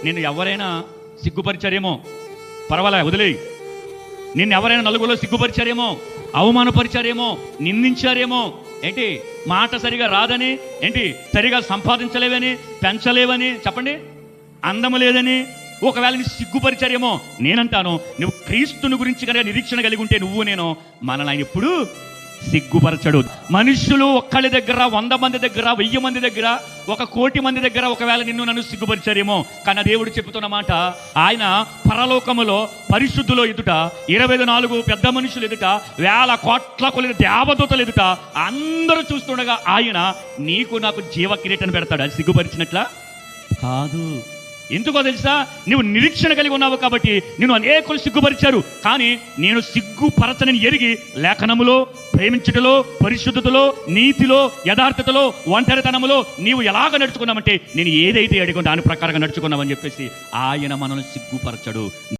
నిన్ను ఎవరైనా సిగ్గుపరిచారేమో, పర్వాలే వదిలేయి. నిన్ను ఎవరైనా నలుగురిలో సిగ్గుపరిచారేమో, అవమానపరిచారేమో, నిందించారేమో, ఏంటి మాట సరిగా రాదని, ఏంటి సరిగా సంపాదించలేవని, పెంచలేవని, చెప్పండి అందము లేదని, ఒకవేళ నీ సిగ్గుపరిచారేమో. నేనంటాను, నువ్వు క్రీస్తుని గురించి కనుక నిరీక్షణ కలిగి ఉంటే నువ్వు నేను మనల్ని ఆయన ఎప్పుడు సిగ్గుపరచడు. మనుషులు ఒక్కళ్ళ దగ్గర, 100 మంది దగ్గర, 1000 మంది దగ్గర, 1,00,00,000 మంది దగ్గర ఒకవేళ నన్ను సిగ్గుపరిచారేమో, కానీ దేవుడు చెబుతున్న మాట, ఆయన పరలోకములో పరిశుద్ధులో ఎదుట, 24 పెద్ద మనుషులు ఎదుట, 1000 కోట్ల కొలది దేవదూతలు ఎదుట అందరూ చూస్తుండగా ఆయన నీకు నాకు జీవ కిరీటాన్ని పెడతాడు. అది సిగ్గుపరిచినట్లా కాదు. ఎందుకో తెలుసా? నువ్వు నిరీక్షణ కలిగి ఉన్నావు కాబట్టి నేను అనేకులు సిగ్గుపరిచారు, కానీ నేను సిగ్గుపరచనని ఎరిగి లేఖనములో, ప్రేమించుటలో, పరిశుద్ధతలో, నీతిలో, యథార్థతలో, ఒంటరితనములో నీవు ఎలాగ నడుచుకున్నామంటే నేను ఏదైతే అడిగో దాని ప్రకారంగా నడుచుకున్నామని చెప్పేసి ఆయన మనల్ని సిగ్గుపరచడు.